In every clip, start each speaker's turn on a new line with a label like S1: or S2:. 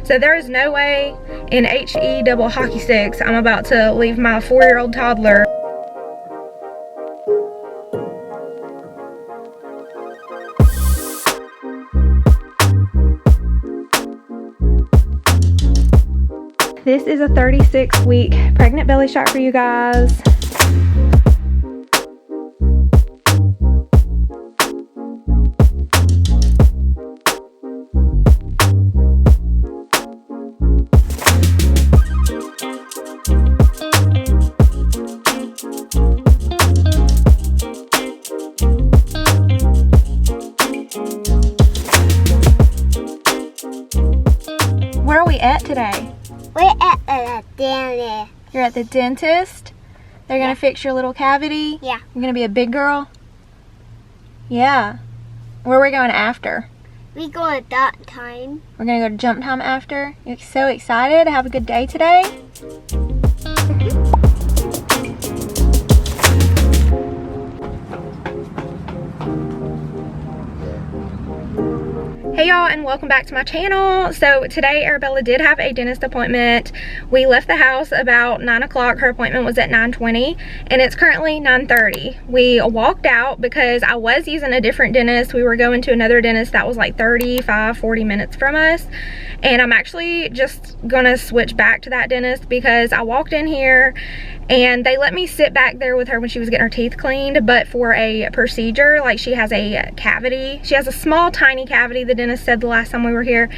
S1: So there is no way in HE double hockey sticks I'm about to leave my 4-year-old toddler. This is a 36-week pregnant belly shot for you guys. Where are we at today?
S2: We're at the dentist.
S1: You're at the dentist? They're gonna fix your little cavity?
S2: Yeah.
S1: You're gonna be a big girl? Yeah. Where are we going after?
S2: We going at that time.
S1: We're gonna go to jump time after? You're so excited? Have a good day today? Hey y'all, and welcome back to my channel. So today Arabella did have a dentist appointment. We left the house about 9 o'clock. Her appointment was at 9:20 and it's currently 9:30. We walked out because I was using a different dentist. We were going to another dentist that was like 35-40 minutes from us, and I'm actually just gonna switch back to that dentist because I walked in here and they let me sit back there with her when she was getting her teeth cleaned, but for a procedure. Like, she has a cavity. She has a small tiny cavity, the dentist said the last time we were here,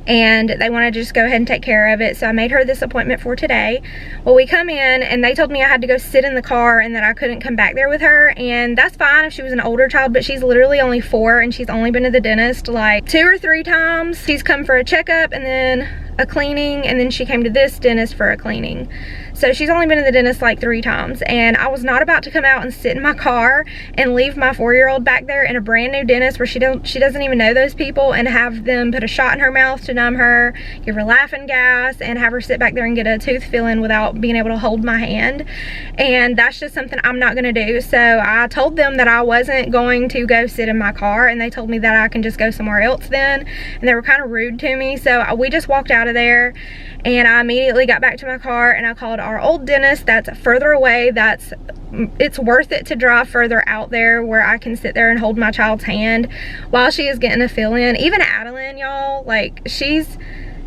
S1: and they wanted to just go ahead and take care of it. So I made her this appointment for today. Well, we come in and they told me I had to go sit in the car and that I couldn't come back there with her, and that's fine if she was an older child, but she's literally only 4 and she's only been to the dentist like 2 or 3 times. She's come for a checkup and then a cleaning, and then she came to this dentist for a cleaning. So she's only been to the dentist like 3 times, and I was not about to come out and sit in my car and leave my 4-year-old back there in a brand new dentist where she doesn't even know those people, and have them put a shot in her mouth to numb her, give her laughing gas, and have her sit back there and get a tooth fill-in without being able to hold my hand. And that's just something I'm not gonna do. So I told them that I wasn't going to go sit in my car, and they told me that I can just go somewhere else then, and they were kind of rude to me. So we just walked out of there, and I immediately got back to my car and I called our old dentist that's further away. It's worth it to drive further out there where I can sit there and hold my child's hand while she is getting a fill-in. Even Adeline, y'all, like, she's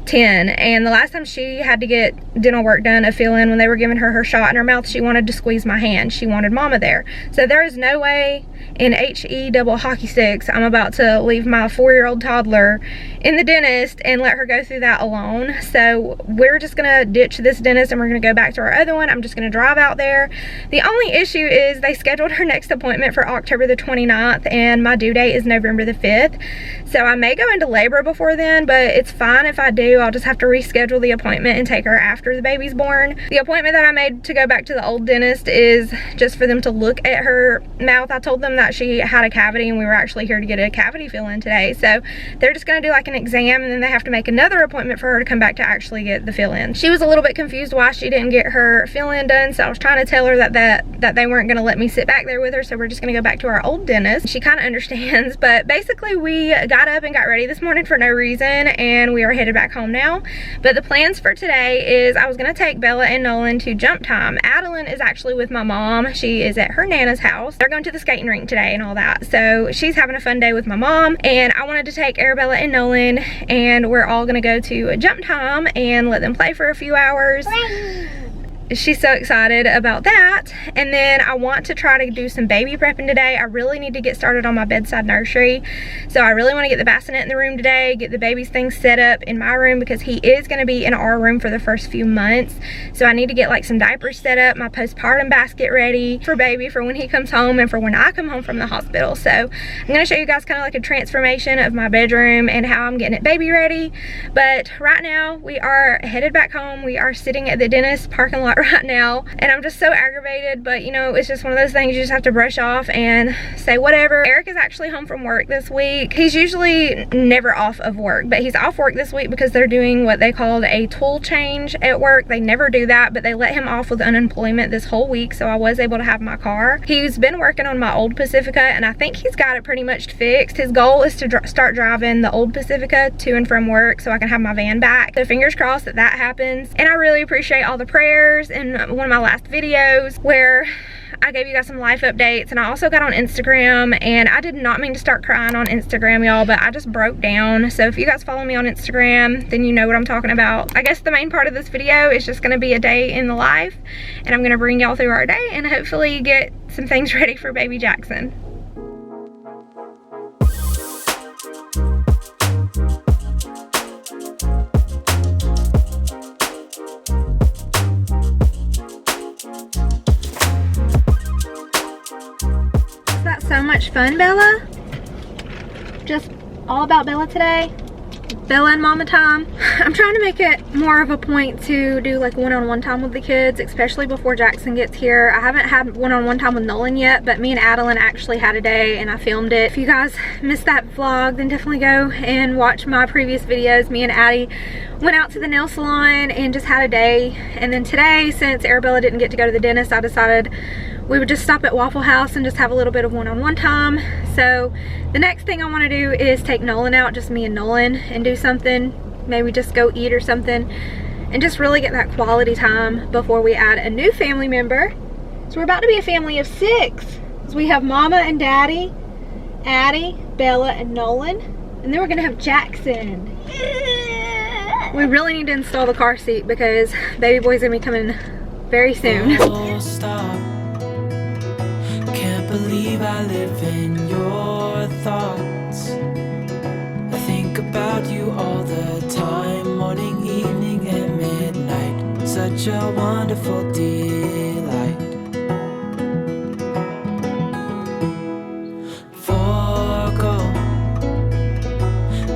S1: 10, and the last time she had to get dental work done, a fill-in, when they were giving her shot in her mouth, she wanted to squeeze my hand. She wanted mama there. So there is no way in HE double hockey sticks I'm about to leave my 4-year-old toddler in the dentist and let her go through that alone. So we're just gonna ditch this dentist and we're gonna go back to our other one. I'm just gonna drive out there. The only issue is they scheduled her next appointment for October the 29th, and my due date is November the 5th. So I may go into labor before then, but it's fine if I do. I'll just have to reschedule the appointment and take her after the baby's born. The appointment that I made to go back to the old dentist is just for them to look at her mouth. I told them that she had a cavity and we were actually here to get a cavity fill-in today. So they're just gonna do like an exam, and then they have to make another appointment for her to come back to actually get the fill-in. She was a little bit confused why she didn't get her fill-in done, so I was trying to tell her that they weren't gonna let me sit back there with her, so we're just gonna go back to our old dentist. She kind of understands, but basically we got up and got ready this morning for no reason, and we are headed back home now. But the plans for today is I was gonna take Bella and Nolan to jump time. Adeline is actually with my mom. She is at her Nana's house. They're going to the skating rink today and all that. So she's having a fun day with my mom, and I wanted to take Arabella and Nolan, and we're all gonna go to jump time and let them play for a few hours. She's so excited about that. And then I want to try to do some baby prepping today. I really need to get started on my bedside nursery. So I really want to get the bassinet in the room today, get the baby's things set up in my room, because he is going to be in our room for the first few months. So I need to get like some diapers set up, my postpartum basket ready for baby for when he comes home and for when I come home from the hospital. So I'm going to show you guys kind of like a transformation of my bedroom and how I'm getting it baby ready. But right now we are headed back home. We are sitting at the dentist parking lot right now, and I'm just so aggravated, but you know, it's just one of those things you just have to brush off and say whatever. Eric is actually home from work this week. He's usually never off of work, but he's off work this week because they're doing what they called a tool change at work. They never do that, but they let him off with unemployment this whole week, so I was able to have my car. He's been working on my old Pacifica, and I think he's got it pretty much fixed. His goal is to start driving the old Pacifica to and from work so I can have my van back. So fingers crossed that that happens. And I really appreciate all the prayers in one of my last videos where I gave you guys some life updates, and I also got on Instagram, and I did not mean to start crying on Instagram, y'all, but I just broke down. So if you guys follow me on Instagram, then you know what I'm talking about. I guess the main part of this video is just gonna be a day in the life, and I'm gonna bring y'all through our day and hopefully get some things ready for baby Jackson. So much fun, Bella. Just all about Bella today. Bella and mama time. I'm trying to make it more of a point to do like one-on-one time with the kids, especially before Jackson gets here. I haven't had one-on-one time with Nolan yet, but me and Adeline actually had a day and I filmed it. If you guys missed that vlog, then definitely go and watch my previous videos. Me and Addie went out to the nail salon and just had a day. And then today, since Arabella didn't get to go to the dentist, I decided we would just stop at Waffle House and just have a little bit of one-on-one time. So the next thing I want to do is take Nolan out, just me and Nolan, and do something. Maybe just go eat or something and just really get that quality time before we add a new family member. So we're about to be a family of 6. So we have Mama and Daddy, Addie, Bella, and Nolan. And then we're gonna have Jackson. We really need to install the car seat because baby boy's gonna be coming very soon.
S3: Believe I live in your thoughts. I think about you all the time, morning, evening, and midnight. Such a wonderful delight. Forgo,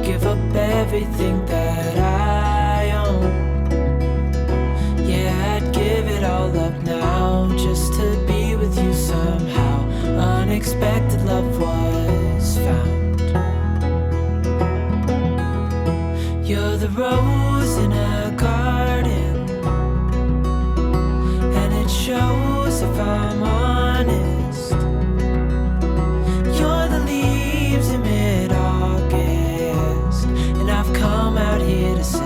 S3: give up everything that I own. Yeah, I'd give it all up now just to be with you somehow. Unexpected love was found. You're the rose in a garden, and it shows if I'm honest. You're the leaves in mid-August, and I've come out here to say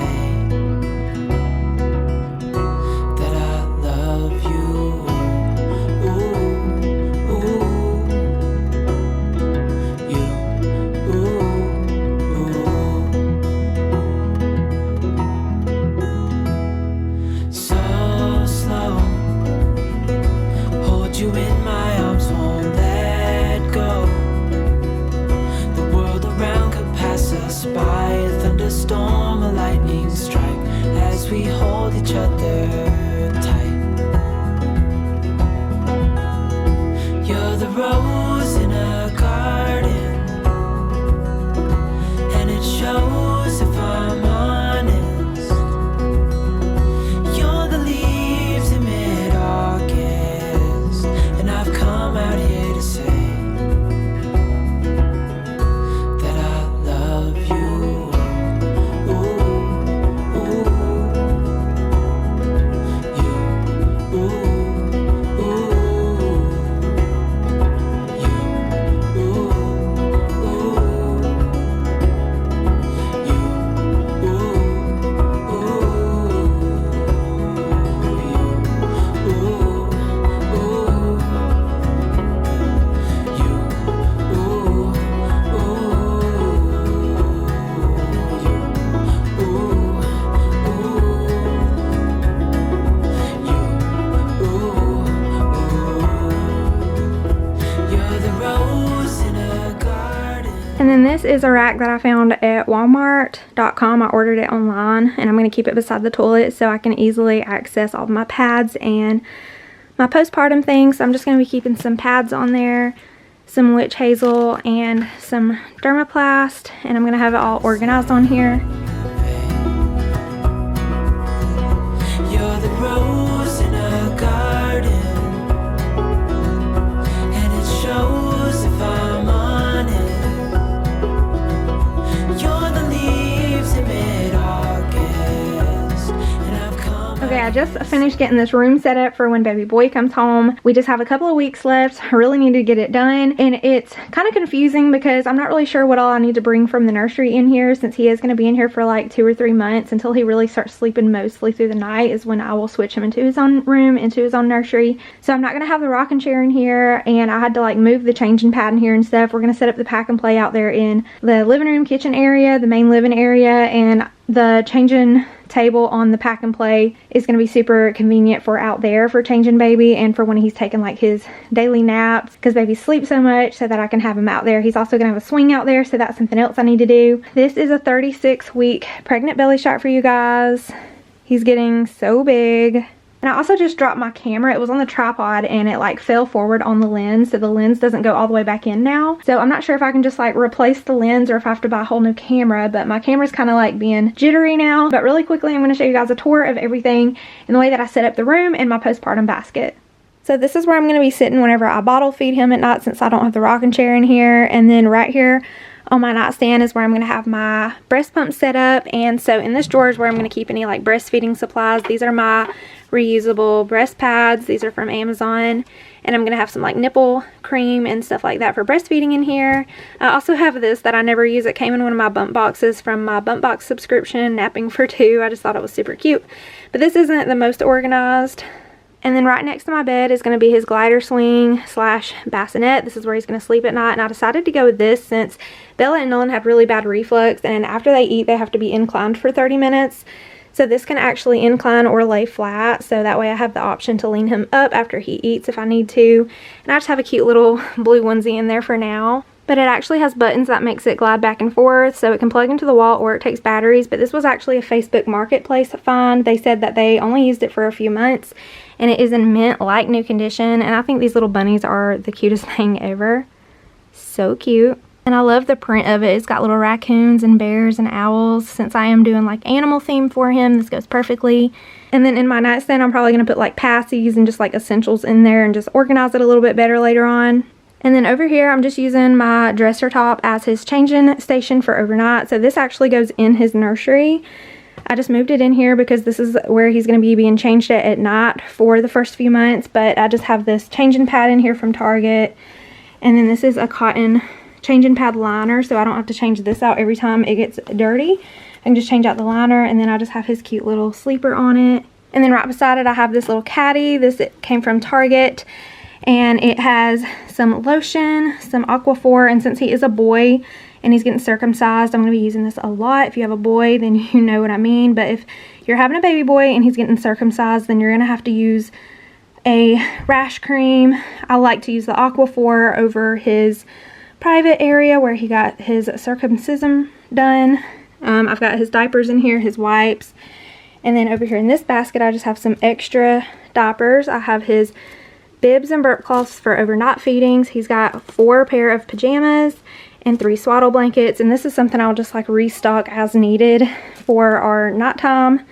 S3: that I love you. We hold each other tight. You're the rose in a garden, and it shows if I'm honest. You're the leaves in mid-August, and I've come out here to say that I love you.
S1: And then this is a rack that I found at Walmart.com. I ordered it online, and I'm going to keep it beside the toilet so I can easily access all of my pads and my postpartum things. So I'm just going to be keeping some pads on there, some witch hazel, and some Dermaplast, and I'm going to have it all organized on here.
S3: You're the rose in a
S1: I just finished getting this room set up for when baby boy comes home. We just have a couple of weeks left. I really need to get it done, and it's kind of confusing because I'm not really sure what all I need to bring from the nursery in here, since he is going to be in here for like 2 or 3 months until he really starts sleeping mostly through the night is when I will switch him into his own room, into his own nursery. So I'm not going to have the rocking chair in here, and I had to like move the changing pad in here and stuff. We're going to set up the pack and play out there in the living room kitchen area, the main living area, and the changing table on the pack and play is going to be super convenient for out there for changing baby and for when he's taking like his daily naps, because baby sleeps so much, so that I can have him out there. He's also going to have a swing out there, so that's something else I need to do. This is a 36-week pregnant belly shot for you guys. He's getting so big. And I also just dropped my camera. It was on the tripod and it like fell forward on the lens, so the lens doesn't go all the way back in now. So I'm not sure if I can just like replace the lens or if I have to buy a whole new camera, but my camera's kind of like being jittery now. But really quickly, I'm going to show you guys a tour of everything and the way that I set up the room and my postpartum basket. So this is where I'm going to be sitting whenever I bottle feed him at night, since I don't have the rocking chair in here. And then right here on my nightstand is where I'm going to have my breast pump set up. And so in this drawer is where I'm going to keep any like breastfeeding supplies. These are my reusable breast pads. These are from Amazon, and I'm going to have some like nipple cream and stuff like that for breastfeeding in here. I also have this that I never use. It came in one of my bump boxes from my bump box subscription, Napping for Two. I just thought it was super cute, but this isn't the most organized. And then right next to my bed is going to be his glider swing slash bassinet. This is where he's going to sleep at night, and I decided to go with this since Bella and Nolan have really bad reflux, and after they eat they have to be inclined for 30 minutes. So this can actually incline or lay flat, so that way I have the option to lean him up after he eats if I need to. And I just have a cute little blue onesie in there for now. But it actually has buttons that makes it glide back and forth, so it can plug into the wall or it takes batteries. But this was actually a Facebook Marketplace find. They said that they only used it for a few months, and it is in mint like new condition. And I think these little bunnies are the cutest thing ever. So cute. And I love the print of it. It's got little raccoons and bears and owls. Since I am doing like animal theme for him, this goes perfectly. And then in my nightstand, I'm probably going to put like passies and just like essentials in there and just organize it a little bit better later on. And then over here, I'm just using my dresser top as his changing station for overnight. So this actually goes in his nursery. I just moved it in here because this is where he's going to be being changed at night for the first few months. But I just have this changing pad in here from Target. And then this is a cotton changing pad liner, so I don't have to change this out every time it gets dirty. I can just change out the liner, and then I just have his cute little sleeper on it. And then right beside it I have this little caddy. It came from Target, and it has some lotion, some Aquaphor, and since he is a boy and he's getting circumcised, I'm going to be using this a lot. If you have a boy, then you know what I mean, but if you're having a baby boy and he's getting circumcised, then you're going to have to use a rash cream. I like to use the Aquaphor over his private area where he got his circumcision done. I've got his diapers in here, his wipes, and then over here in this basket I just have some extra diapers. I have his bibs and burp cloths for overnight feedings. He's got 4 pair of pajamas and 3 swaddle blankets, and this is something I'll just like restock as needed for our nighttime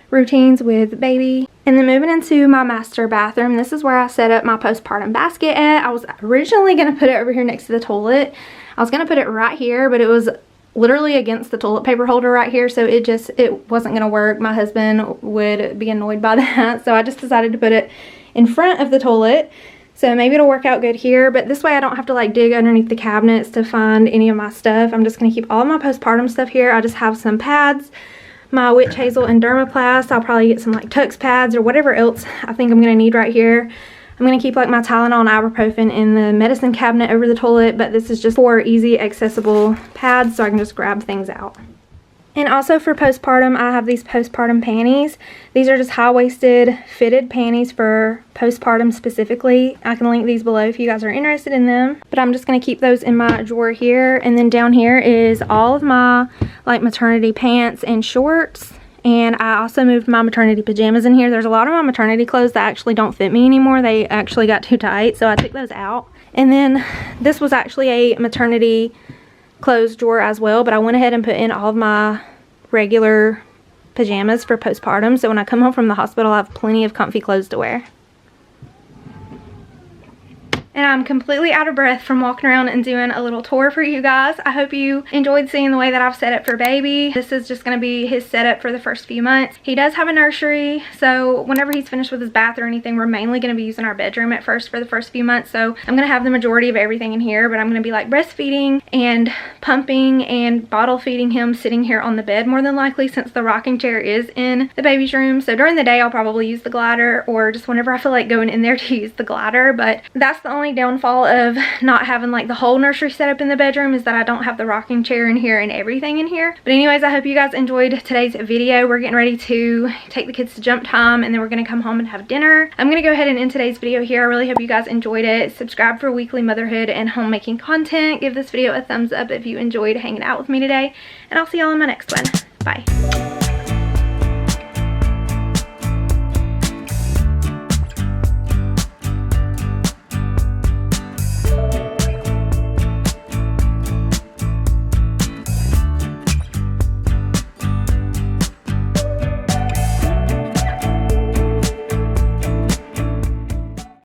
S1: routines with baby. And then moving into my master bathroom, this is where I set up my postpartum basket at. I was originally going to put it over here next to the toilet. I was going to put it right here, but it was literally against the toilet paper holder right here, so it wasn't going to work. My husband would be annoyed by that, so I just decided to put it in front of the toilet. So maybe it'll work out good here, but this way I don't have to like dig underneath the cabinets to find any of my stuff. I'm just going to keep all my postpartum stuff here. I just have some pads, my witch hazel and dermaplast. I'll probably get some like Tux pads or whatever else I think I'm going to need right here. I'm going to keep like my Tylenol and ibuprofen in the medicine cabinet over the toilet, but this is just for easy accessible pads so I can just grab things out. And also for postpartum, I have these postpartum panties. These are just high-waisted fitted panties for postpartum specifically. I can link these below if you guys are interested in them. But I'm just going to keep those in my drawer here. And then down here is all of my like maternity pants and shorts. And I also moved my maternity pajamas in here. There's a lot of my maternity clothes that actually don't fit me anymore. They actually got too tight, so I took those out. And then this was actually a maternity clothes drawer as well, but I went ahead and put in all of my regular pajamas for postpartum, so when I come home from the hospital I have plenty of comfy clothes to wear. and I'm completely out of breath from walking around and doing a little tour for you guys. I hope you enjoyed seeing the way that I've set up for baby. This is just going to be his setup for the first few months. He does have a nursery, so whenever he's finished with his bath or anything, we're mainly going to be using our bedroom at first for the first few months. So I'm going to have the majority of everything in here, but I'm going to be like breastfeeding and pumping and bottle feeding him sitting here on the bed more than likely, since the rocking chair is in the baby's room. So during the day I'll probably use the glider, or just whenever I feel like going in there to use the glider. But that's the only downfall of not having like the whole nursery set up in the bedroom, is that I don't have the rocking chair in here and everything in here. But anyways, I hope you guys enjoyed today's video. We're getting ready to take the kids to jump time, and then we're going to come home and have dinner. I'm going to go ahead and end today's video here. I really hope you guys enjoyed it. Subscribe for weekly motherhood and homemaking content. Give this video a thumbs up if you enjoyed hanging out with me today, and I'll see y'all in my next one. Bye.